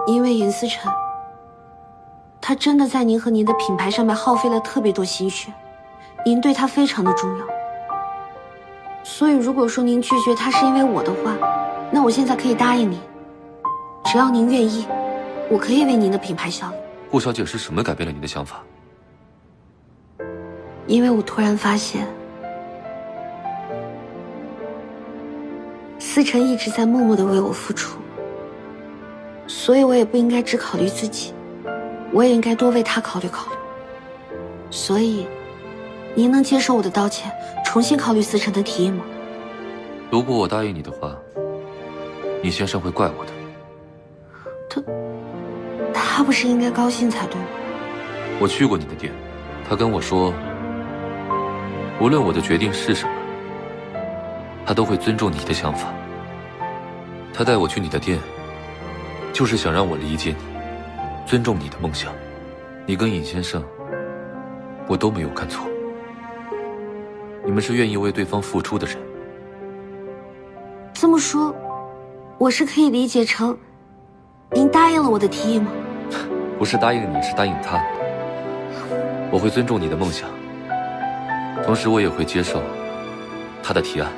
因为尹思辰，他真的在您和您的品牌上面耗费了特别多心血，您对他非常的重要。所以如果说您拒绝他是因为我的话，那我现在可以答应您，只要您愿意，我可以为您的品牌效力。顾小姐是什么改变了你的想法？因为我突然发现，思辰一直在默默地为我付出，所以我也不应该只考虑自己，我也应该多为他考虑考虑。所以，您能接受我的道歉，重新考虑思辰的提议吗？如果我答应你的话，你先生会怪我的。他不是应该高兴才对吗？我去过你的店，他跟我说，无论我的决定是什么，他都会尊重你的想法。他带我去你的店，就是想让我理解你，尊重你的梦想。你跟尹先生，我都没有看错，你们是愿意为对方付出的人。这么说，我是可以理解成您答应了我的提议吗？不是答应你，是答应他。我会尊重你的梦想，同时我也会接受他的提案。